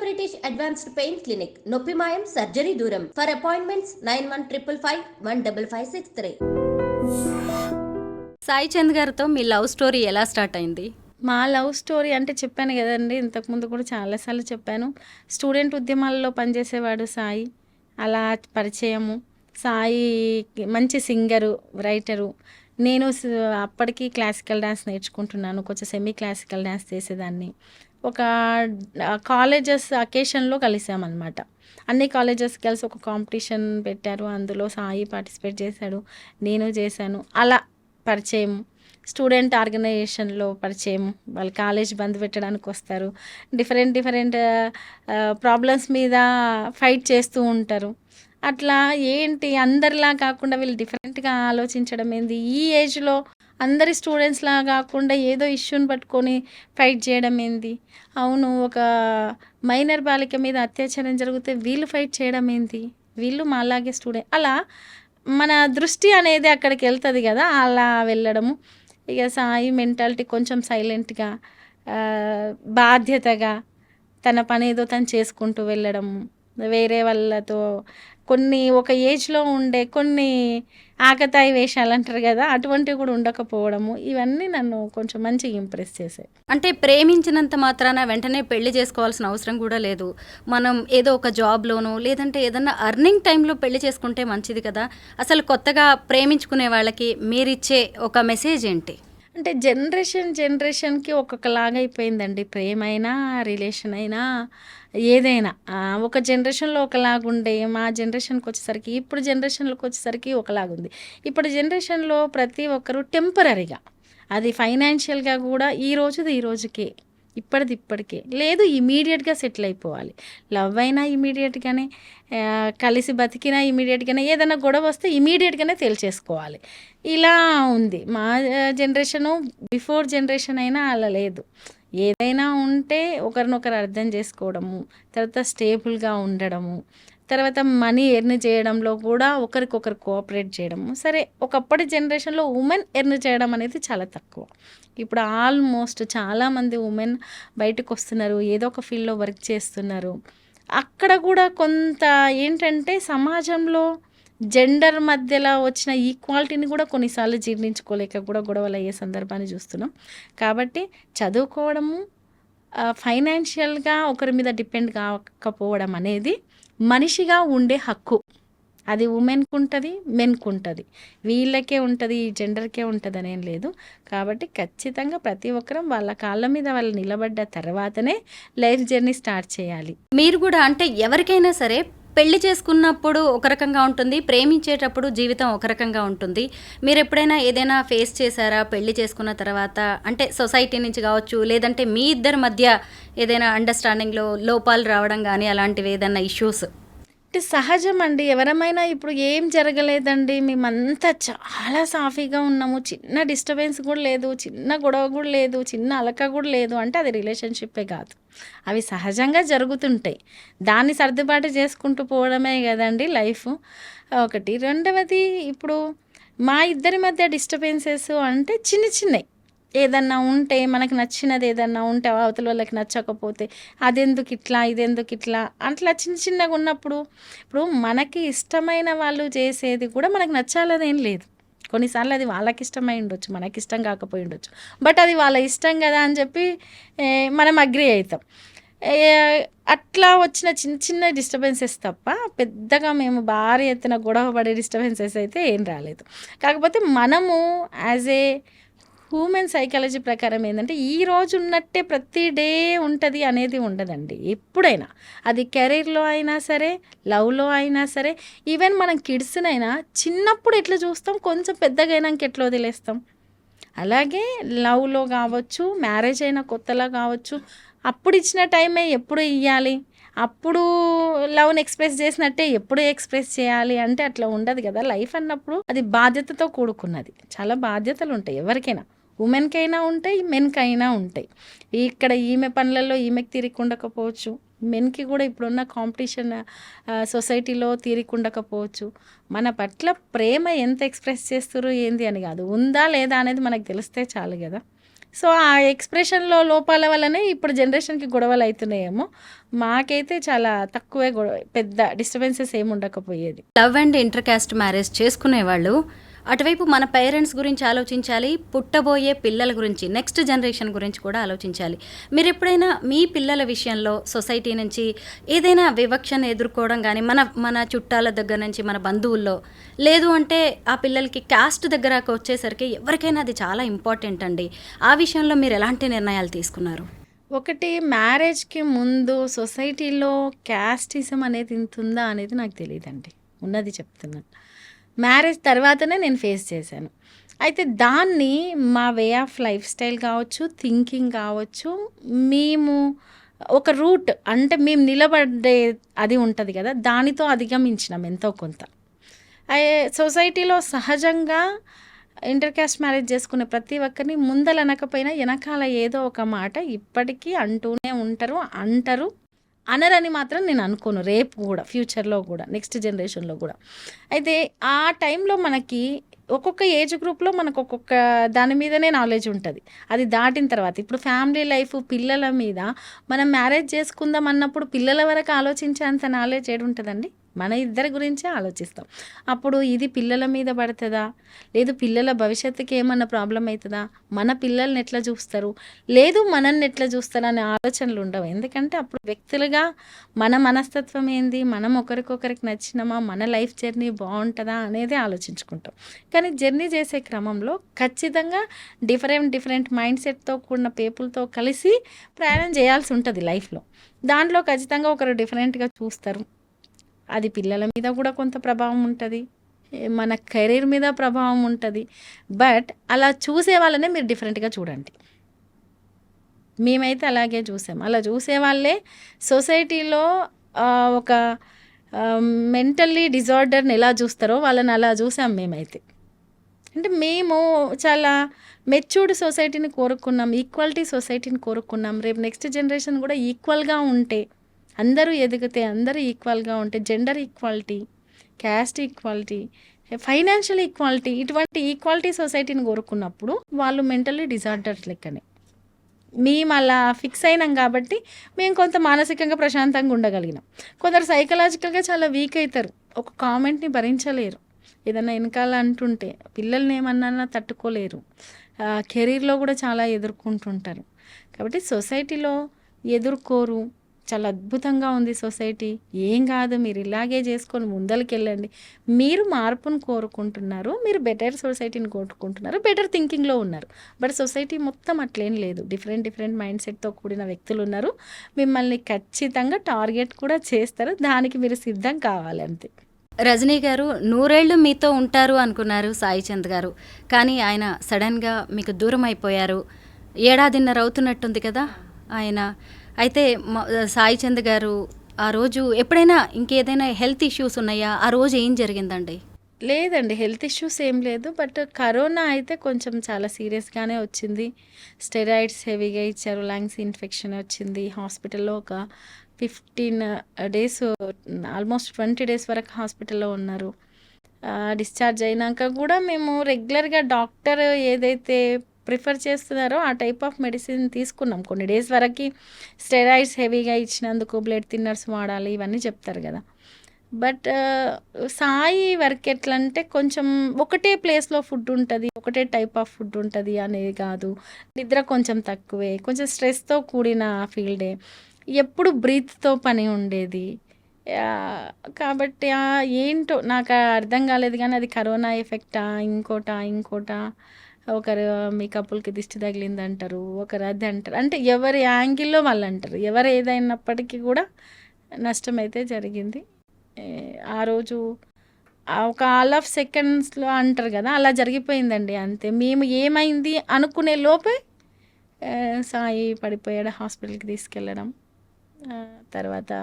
British advanced pain clinic, నొప్పి మాయం, surgery దూరం. For appointments 9155515563. సాయి చంద్ గారితో మీ లవ్ స్టోరీ ఎలా స్టార్ట్ అయింది? మా లవ్ స్టోరీ అంటే చెప్పాను కదండి, ఇంతకుముందు కూడా చాలాసార్లు చెప్పాను. స్టూడెంట్ ఉద్యమాల్లో పనిచేసేవాడు సాయి. అలా పరిచయము. సాయి మంచి సింగరు, రైటరు. నేను అప్పటికి క్లాసికల్ డ్యాన్స్ నేర్చుకుంటున్నాను. కొంచెం సెమీ క్లాసికల్ డ్యాన్స్ చేసేదాన్ని. ఒక కాలేజెస్ అకేషన్లో కలిసామన్నమాట. అన్ని కాలేజెస్ కలిసి ఒక కాంపిటీషన్ పెట్టారు. అందులో సాయి పార్టిసిపేట్ చేశాడు, నేను చేశాను. అలా పరిచయం. స్టూడెంట్ ఆర్గనైజేషన్లో పరిచయం. వాళ్ళు కాలేజ్ బంద్ పెట్టడానికి వస్తారు. డిఫరెంట్ ప్రాబ్లమ్స్ మీద ఫైట్ చేస్తూ ఉంటారు. అట్లా ఏంటి అందరిలా కాకుండా వీళ్ళు డిఫరెంట్గా ఆలోచించడం ఏంది, ఈ ఏజ్లో అందరి స్టూడెంట్స్లా కాకుండా ఏదో ఇష్యూని పట్టుకొని ఫైట్ చేయడం ఏంది, అవును ఒక మైనర్ బాలిక మీద అత్యాచారం జరిగితే వీళ్ళు ఫైట్ చేయడం ఏంది, వీళ్ళు మా అలాగే స్టూడెంట్, అలా మన దృష్టి అనేది అక్కడికి వెళ్తుంది కదా. అలా వెళ్ళడము. ఇక సాయి మెంటాలిటీ కొంచెం సైలెంట్గా, బాధ్యతగా తన పని ఏదో తను చేసుకుంటూ వెళ్ళడము. వేరే వాళ్ళతో కొన్ని ఒక ఏజ్లో ఉండే కొన్ని ఆకతాయి వేషాలు అంటారు కదా, అటువంటివి కూడా ఉండకపోవడము, ఇవన్నీ నన్ను కొంచెం మంచిగా ఇంప్రెస్ చేశాయి. అంటే ప్రేమించినంత మాత్రాన వెంటనే పెళ్లి చేసుకోవాల్సిన అవసరం కూడా లేదు. మనం ఏదో ఒక జాబ్లోనో లేదంటే ఏదన్నా అర్నింగ్ టైంలో పెళ్లి చేసుకుంటే మంచిది కదా. అసలు కొత్తగా ప్రేమించుకునే వాళ్ళకి మీరిచ్చే ఒక మెసేజ్ ఏంటి? అంటే జనరేషన్కి ఒక్కొక్కలాగా అయిపోయిందండి. ప్రేమ అయినా రిలేషన్ అయినా ఏదైనా ఒక జనరేషన్లో ఒకలాగుండే, మా జనరేషన్కి వచ్చేసరికి ఇప్పుడు జనరేషన్లోకి వచ్చేసరికి ఒకలాగుంది. ఇప్పుడు జనరేషన్లో ప్రతి ఒక్కరు టెంపరీగా, అది ఫైనాన్షియల్గా కూడా ఈ రోజుకే ఇప్పటికే లేదు, ఇమీడియట్గా సెటిల్ అయిపోవాలి. లవ్ అయినా ఇమీడియట్గానే, కలిసి బతికినా ఇమీడియట్గానే, ఏదైనా గొడవ వస్తే ఇమీడియట్గానే తేల్చేసుకోవాలి. ఇలా ఉంది మా జనరేషను. బిఫోర్ జనరేషన్ అయినా అలా లేదు. ఏదైనా ఉంటే ఒకరినొకరు అర్థం చేసుకోవడము, తర్వాత స్టేబుల్గా ఉండడము, తర్వాత మనీ ఎర్న్ చేయడంలో కూడా ఒకరికొకరు కోఆపరేట్ చేయడము. సరే, ఒకప్పటి జనరేషన్లో ఉమెన్ ఎర్న్ చేయడం అనేది చాలా తక్కువ. ఇప్పుడు ఆల్మోస్ట్ చాలామంది ఉమెన్ బయటకు వస్తున్నారు, ఏదో ఒక ఫీల్డ్లో వర్క్ చేస్తున్నారు. అక్కడ కూడా కొంత ఏంటంటే సమాజంలో జెండర్ మధ్యలో వచ్చిన ఈక్వాలిటీని కూడా కొన్నిసార్లు జీర్ణించుకోలేక కూడా గొడవలు అయ్యే సందర్భాన్ని చూస్తున్నాం. కాబట్టి చదువుకోవడము, ఫైనాన్షియల్గా ఒకరి మీద డిపెండ్ కాకపోవడం అనేది మనిషిగా ఉండే హక్కు. అది ఉమెన్కు ఉంటుంది, మెన్కు ఉంటుంది, వీళ్ళకే ఉంటుంది, ఈ జెండర్కే ఉంటుంది అనేం లేదు. కాబట్టి ఖచ్చితంగా ప్రతి ఒక్కరం వాళ్ళ కాళ్ళ మీద వాళ్ళు నిలబడ్డ తర్వాతనే లైఫ్ జర్నీ స్టార్ట్ చేయాలి. మీరు కూడా అంటే ఎవరికైనా సరే పెళ్లి చేసుకున్నప్పుడు ఒక రకంగా ఉంటుంది, ప్రేమించేటప్పుడు జీవితం ఒక రకంగా ఉంటుంది. మీరు ఎప్పుడైనా ఏదైనా ఫేస్ చేశారా పెళ్లి చేసుకున్న తర్వాత? అంటే సొసైటీ నుంచి కావచ్చు, లేదంటే మీ ఇద్దరి మధ్య ఏదైనా అండర్స్టాండింగ్లో లోపాలు రావడం కానీ అలాంటివి ఏదైనా ఇష్యూస్? అంటే సహజం అండి. ఎవరమైనా ఇప్పుడు ఏం జరగలేదండి, మేమంతా చాలా సాఫీగా ఉన్నాము, చిన్న డిస్టర్బెన్స్ కూడా లేదు, చిన్న గొడవ కూడా లేదు, చిన్న అలక కూడా లేదు అంటే అది రిలేషన్షిప్పే కాదు. అవి సహజంగా జరుగుతుంటాయి. దాన్ని సర్దుబాటు చేసుకుంటూ పోవడమే కదండి లైఫ్. ఒకటి. రెండవది, ఇప్పుడు మా ఇద్దరి మధ్య డిస్టర్బెన్సెస్ అంటే చిన్నవి. ఏదన్నా ఉంటే, మనకు నచ్చినది ఏదన్నా ఉంటే అవతల వాళ్ళకి నచ్చకపోతే అదెందుకు ఇట్లా, ఇదెందుకు ఇట్లా, అట్లా చిన్నగా ఉన్నప్పుడు, ఇప్పుడు మనకి ఇష్టమైన వాళ్ళు చేసేది కూడా మనకు నచ్చాలనేం లేదు. కొన్నిసార్లు అది వాళ్ళకి ఇష్టమై ఉండొచ్చు, మనకి ఇష్టం కాకపోయి ఉండొచ్చు. బట్ అది వాళ్ళ ఇష్టం కదా అని చెప్పి మనం అగ్రీ అవుతాం. అట్లా వచ్చిన చిన్న డిస్టర్బెన్సెస్ తప్ప పెద్దగా మేము భారీ ఎత్తున గొడవ పడే డిస్టర్బెన్సెస్ అయితే ఏం రాలేదు. కాకపోతే మనము యాజ్ ఏ హ్యూమన్ సైకాలజీ ప్రకారం ఏంటంటే, ఈ రోజు ఉన్నట్టే ప్రతి డే ఉంటుంది అనేది ఉండదండి. ఎప్పుడైనా అది కెరీర్లో అయినా సరే, లవ్లో అయినా సరే, ఈవెన్ మనం కిడ్స్నైనా చిన్నప్పుడు ఎట్లా చూస్తాం, కొంచెం పెద్దగా అయినాక ఎట్లా వదిలేస్తాం. అలాగే లవ్లో కావచ్చు, మ్యారేజ్ అయిన కొత్తలో కావచ్చు, అప్పుడు ఇచ్చిన టైమే ఎప్పుడు ఇవ్వాలి, అప్పుడు లవ్ని ఎక్స్ప్రెస్ చేసినట్టే ఎప్పుడు ఎక్స్ప్రెస్ చేయాలి అంటే అట్లా ఉండదు కదా. లైఫ్ అన్నప్పుడు అది బాధ్యతతో కూడుకున్నది. చాలా బాధ్యతలు ఉంటాయి ఎవరికైనా, ఉమెన్కైనా ఉంటాయి, మెన్కైనా ఉంటాయి. ఇక్కడ ఈమె పనులలో ఈమెకి తీరిక ఉండకపోవచ్చు, మెన్కి కూడా ఇప్పుడున్న కాంపిటీషన్ సొసైటీలో తీరిక ఉండకపోవచ్చు. మన పట్ల ప్రేమ ఎంత ఎక్స్ప్రెస్ చేస్తారో ఏంది అని కాదు, ఉందా లేదా అనేది మనకు తెలిస్తే చాలు కదా. సో ఆ ఎక్స్ప్రెషన్లో లోపాల వల్లనే ఇప్పుడు జనరేషన్కి గొడవలు అవుతున్నాయేమో. మాకైతే చాలా తక్కువే పెద్ద డిస్టర్బెన్సెస్ ఏమి ఉండకపోయేది. Love and inter caste marriage చేసుకునేవాళ్ళు అటువైపు మన పేరెంట్స్ గురించి ఆలోచించాలి, పుట్టబోయే పిల్లల గురించి, నెక్స్ట్ జనరేషన్ గురించి కూడా ఆలోచించాలి. మీరు ఎప్పుడైనా మీ పిల్లల విషయంలో సొసైటీ నుంచి ఏదైనా వివక్షను ఎదుర్కోవడం కానీ, మన చుట్టాల దగ్గర నుంచి, మన బంధువుల్లో, లేదు అంటే ఆ పిల్లలకి కాస్ట్ దగ్గరకు వచ్చేసరికి ఎవరికైనా అది చాలా ఇంపార్టెంట్ అండి. ఆ విషయంలో మీరు ఎలాంటి నిర్ణయాలు తీసుకున్నారు? ఒకటి, మ్యారేజ్కి ముందు సొసైటీలో క్యాస్టిజం అనేది ఇంత ఉందా అనేది నాకు తెలియదండి. ఉన్నది చెప్తున్నాను. మ్యారేజ్ తర్వాతనే నేను ఫేస్ చేశాను. అయితే దాన్ని మా వే ఆఫ్ లైఫ్ స్టైల్ కావచ్చు, థింకింగ్ కావచ్చు, మేము ఒక రూట్ అంటే మేము నిలబడే అది ఉంటుంది కదా, దానితో అధిగమించినాం ఎంతో కొంత. సొసైటీలో సహజంగా ఇంటర్ కాస్ట్ మ్యారేజ్ చేసుకునే ప్రతి ఒక్కరిని ముందలనకపోయినా వెనకాల ఏదో ఒక మాట ఇప్పటికీ అంటూనే అంటారు. అనరని మాత్రం నేను అనుకోను, రేపు కూడా, ఫ్యూచర్లో కూడా, నెక్స్ట్ జనరేషన్లో కూడా. అయితే ఆ టైంలో మనకి ఒక్కొక్క ఏజ్ గ్రూప్లో మనకు ఒక్కొక్క దాని మీదనే నాలెడ్జ్ ఉంటుంది. అది దాటిన తర్వాత ఇప్పుడు ఫ్యామిలీ లైఫ్, పిల్లల మీద మనం మ్యారేజ్ చేసుకుందాం అన్నప్పుడు పిల్లల వరకు ఆలోచించేంత నాలెడ్జ్ ఏడు ఉంటుందండి. మన ఇద్దరి గురించే ఆలోచిస్తాం. అప్పుడు ఇది పిల్లల మీద పడుతుందా, లేదు పిల్లల భవిష్యత్తుకి ఏమన్నా ప్రాబ్లం అవుతుందా, మన పిల్లల్ని ఎట్లా చూస్తారు, లేదు మనల్ని ఎట్లా చూస్తారు అనే ఆలోచనలు ఉండవు. ఎందుకంటే అప్పుడు వ్యక్తులుగా మన మనస్తత్వం ఏంది, మనం ఒకరికొకరికి నచ్చినమా, మన లైఫ్ జర్నీ బాగుంటుందా అనేది ఆలోచించుకుంటాం. కానీ జర్నీ చేసే క్రమంలో ఖచ్చితంగా డిఫరెంట్ మైండ్ సెట్తో కూడిన పీపుల్తో కలిసి ప్రయాణం చేయాల్సి ఉంటుంది లైఫ్లో. దాంట్లో ఖచ్చితంగా ఒకరు డిఫరెంట్గా చూస్తారు. అది పిల్లల మీద కూడా కొంత ప్రభావం ఉంటుంది, మన కెరీర్ మీద ప్రభావం ఉంటుంది. బట్ అలా చూసే వాళ్ళనే మీరు డిఫరెంట్గా చూడండి. మేమైతే అలాగే చూసాం. అలా చూసే వాళ్ళే సొసైటీలో ఒక మెంటల్లీ డిజార్డర్ని ఎలా చూస్తారో వాళ్ళని అలా చూసాం మేమైతే. అంటే మేము చాలా మెచ్యూర్డ్ సొసైటీని కోరుకున్నాం, ఈక్వాలిటీ సొసైటీని కోరుకున్నాం. రేపు నెక్స్ట్ జనరేషన్ కూడా ఈక్వల్గా ఉంటే, అందరూ ఎదిగితే, అందరూ ఈక్వల్గా ఉంటే, gender equality, caste equality, financial equality, ఇటువంటి ఈక్వాలిటీ సొసైటీని కోరుకున్నప్పుడు వాళ్ళు మెంటల్లీ డిజార్డర్స్ లెక్కనే. మేము అలా ఫిక్స్ అయినాం కాబట్టి మేము కొంత మానసికంగా ప్రశాంతంగా ఉండగలిగినాం. కొందరు సైకలాజికల్గా చాలా వీక్ అవుతారు, ఒక కామెంట్ని భరించలేరు, ఏదన్నా వెనకాల అంటుంటే పిల్లల్ని ఏమన్నా తట్టుకోలేరు, కెరీర్లో కూడా చాలా ఎదుర్కొంటుంటారు. కాబట్టి సొసైటీలో ఎదుర్కోరు. చాలా అద్భుతంగా ఉంది సొసైటీ, ఏం కాదు, మీరు ఇలాగే చేసుకొని ముందరికి వెళ్ళండి. మీరు మార్పును కోరుకుంటున్నారు, మీరు బెటర్ సొసైటీని కోరుకుంటున్నారు, బెటర్ థింకింగ్లో ఉన్నారు. బట్ సొసైటీ మొత్తం అట్లేం లేదు, డిఫరెంట్ మైండ్ సెట్తో కూడిన వ్యక్తులు ఉన్నారు. మిమ్మల్ని ఖచ్చితంగా టార్గెట్ కూడా చేస్తారు, దానికి మీరు సిద్ధం కావాలి అంతే. రజనీ గారు 100 ఏళ్ళు మీతో ఉంటారు అనుకున్నారు సాయి చంద్ గారు, కానీ ఆయన సడన్గా మీకు దూరం అయిపోయారు. 1.5 ఏళ్ళు అవుతున్నట్టుంది కదా ఆయన. అయితే సాయి చంద్ గారు ఆ రోజు ఎప్పుడైనా ఇంకేదైనా హెల్త్ ఇష్యూస్ ఉన్నాయా? ఆ రోజు ఏం జరిగిందండి? లేదండి, హెల్త్ ఇష్యూస్ ఏం లేదు. బట్ కరోనా అయితే కొంచెం చాలా సీరియస్గానే వచ్చింది. స్టెరాయిడ్స్ హెవీగా ఇచ్చారు, లంగ్స్ ఇన్ఫెక్షన్ వచ్చింది. హాస్పిటల్లో ఒక 15 days, ఆల్మోస్ట్ 20 days వరకు హాస్పిటల్లో ఉన్నారు. డిశ్చార్జ్ అయినాక కూడా మేము రెగ్యులర్గా డాక్టర్ ఏదైతే ప్రిఫర్ చేస్తున్నారో ఆ టైప్ ఆఫ్ మెడిసిన్ తీసుకున్నాం. కొన్ని డేస్ వరకు స్టెరాయిడ్స్ హెవీగా ఇచ్చినందుకు బ్లడ్ థిన్నర్స్ వాడాలి, ఇవన్నీ చెప్తారు కదా. బట్ సాయి వర్క్ ఎట్లా అంటే కొంచెం ఒకటే ప్లేస్లో ఫుడ్ ఉంటుంది, ఒకటే టైప్ ఆఫ్ ఫుడ్ ఉంటుంది అనేది కాదు. నిద్ర కొంచెం తక్కువే, కొంచెం స్ట్రెస్తో కూడిన ఫీల్డే, ఎప్పుడు బ్రీత్తో పని ఉండేది. కాబట్టి ఏంటో నాకు అర్థం కాలేదు. కానీ అది కరోనా ఎఫెక్టా, ఇంకోటా, ఒకరు మీ కపుల్కి దిష్టి తగిలిందంటారు, ఒకరు అది అంటారు. అంటే ఎవరి యాంగిల్లో వాళ్ళు అంటారు. ఎవరు ఏదైనప్పటికీ కూడా నష్టం అయితే జరిగింది. ఆ రోజు ఒక ఆల్ ఆఫ్ సెకండ్స్లో అంటారు కదా, అలా జరిగిపోయిందండి అంతే. మేము ఏమైంది అనుకునే లోపే సాయి పడిపోయాడు, హాస్పిటల్కి తీసుకెళ్ళడం. తర్వాత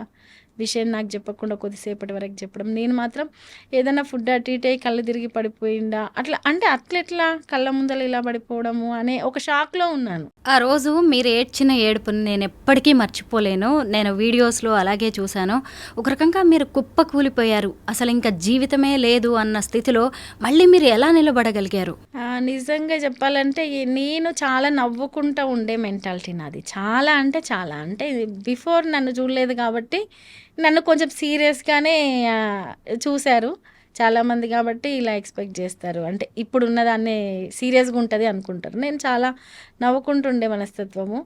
విషయం నాకు చెప్పకుండా కొద్దిసేపటి వరకు చెప్పడం. నేను మాత్రం ఏదైనా ఫుడ్ అటు ఇటు అయ్యి కళ్ళు తిరిగి పడిపోయిందా అట్లా, అంటే అట్లెట్లా కళ్ళ ముందర ఇలా పడిపోవడము అనే ఒక షాక్లో ఉన్నాను. ఆ రోజు మీరు ఏడ్చిన ఏడుపుని నేను ఎప్పటికీ మర్చిపోలేను. నేను వీడియోస్లో అలాగే చూశాను. ఒక రకంగా మీరు కుప్ప కూలిపోయారు, అసలు ఇంకా జీవితమే లేదు అన్న స్థితిలో మళ్ళీ మీరు ఎలా నిలబడగలిగారు? నిజంగా చెప్పాలంటే నేను చాలా నవ్వుకుంటూ ఉండే మెంటాలిటీ నాది. చాలా అంటే చాలా, అంటే బిఫోర్ నన్ను చూడలేదు కాబట్టి నన్ను కొంచెం సీరియస్గానే చూశారు చాలామంది, కాబట్టి ఇలా ఎక్స్పెక్ట్ చేస్తారు. అంటే ఇప్పుడు ఉన్నదాన్నే సీరియస్గా ఉంటుంది అనుకుంటారు. నేను చాలా నవ్వుకుంటుండే మనస్తత్వము.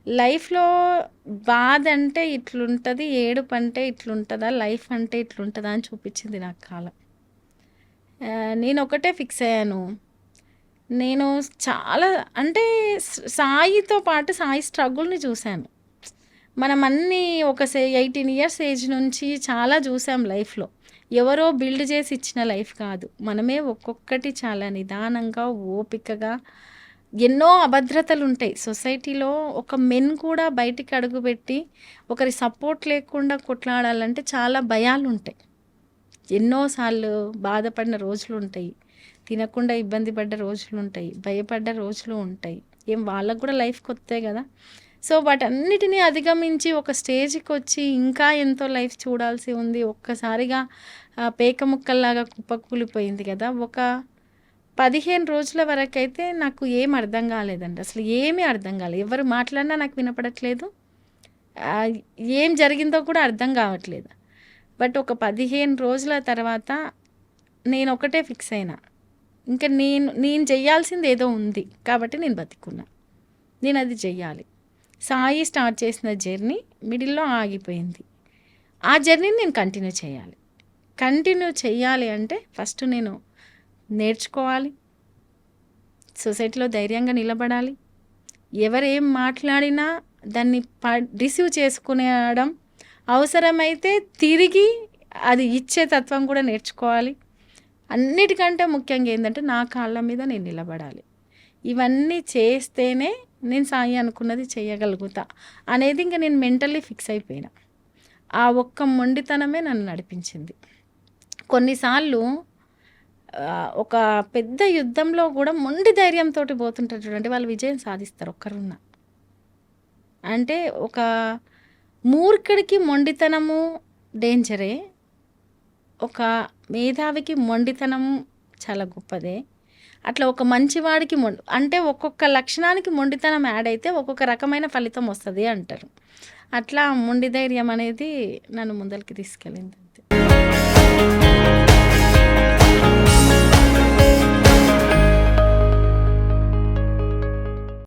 లైఫ్లో బాధ అంటే ఇట్లుంటుంది, ఏడుపు అంటే ఇట్లుంటుందా, లైఫ్ అంటే ఇట్లుంటుందా అని చూపించింది నాకు కాలం. నేను ఒకటే ఫిక్స్ అయ్యాను, నేను చాలా అంటే సాయితో పాటు సాయి స్ట్రగుల్ని చూశాను. మనం అన్నీ ఒక 18 ఇయర్స్ ఏజ్ నుంచి చాలా చూసాం లైఫ్లో. ఎవరో బిల్డ్ చేసి ఇచ్చిన లైఫ్ కాదు, మనమే ఒక్కొక్కటి చాలా నిదానంగా ఓపికగా. ఎన్నో అభద్రతలు ఉంటాయి సొసైటీలో. ఒక మెన్ కూడా బయటికి అడుగుపెట్టి ఒకరి సపోర్ట్ లేకుండా కొట్లాడాలంటే చాలా భయాలు ఉంటాయి. ఎన్నోసార్లు బాధపడిన రోజులు ఉంటాయి, తినకుండా ఇబ్బంది పడ్డ రోజులు ఉంటాయి, భయపడ్డ రోజులు ఉంటాయి. ఏం వాళ్ళకు కూడా లైఫ్ కొత్తే కదా. సో వాటన్నిటినీ అధిగమించి ఒక స్టేజ్కి వచ్చి ఇంకా ఎంతో లైఫ్ చూడాల్సి ఉంది. ఒక్కసారిగా పేక ముక్కల్లాగా కుప్పకూలిపోయింది కదా. ఒక 15 రోజుల వరకైతే నాకు ఏం అర్థం కాలేదండి, అసలు ఏమీ అర్థం కాలేదు. ఎవరు మాట్లాడినా నాకు వినపడట్లేదు, ఏం జరిగిందో కూడా అర్థం కావట్లేదు. బట్ ఒక 15 రోజుల తర్వాత నేను ఒకటే ఫిక్స్ అయినా, ఇంకా నేను చెయ్యాల్సింది ఏదో ఉంది కాబట్టి నేను బతికున్నా, నేను అది చెయ్యాలి. సాయి స్టార్ట్ చేసిన జర్నీ మిడిల్లో ఆగిపోయింది. ఆ జర్నీని నేను కంటిన్యూ చేయాలి అంటే ఫస్ట్ నేను నేర్చుకోవాలి, సొసైటీలో ధైర్యంగా నిలబడాలి, ఎవరేం మాట్లాడినా దాన్ని రిసీవ్ చేసుకునేయడం, అవసరమైతే తిరిగి అది ఇచ్చే తత్వం కూడా నేర్చుకోవాలి. అన్నిటికంటే ముఖ్యంగా ఏంటంటే నా కాళ్ళ మీద నేను నిలబడాలి. ఇవన్నీ చేస్తేనే నేను సాయి అనుకున్నది చేయగలుగుతా అనేది ఇంకా నేను మెంటల్లీ ఫిక్స్ అయిపోయినా. ఆ ఒక్క మొండితనమే నన్ను నడిపించింది. కొన్నిసార్లు ఒక పెద్ద యుద్ధంలో కూడా మొండి ధైర్యంతో పోతుంటారు చూడండి, వాళ్ళు విజయం సాధిస్తారు ఒక్కరున్నా. అంటే ఒక మూర్ఖుడికి మొండితనము డేంజరే, ఒక మేధావికి మొండితనం చాలా గొప్పదే. అట్లా ఒక మంచివాడికి అంటే ఒక్కొక్క లక్షణానికి మొండితనం యాడ్ అయితే ఒక్కొక్క రకమైన ఫలితం వస్తుంది అంటారు. అట్లా మొండి ధైర్యం అనేది నన్ను ముందరికి తీసుకెళ్ళింది అంతే.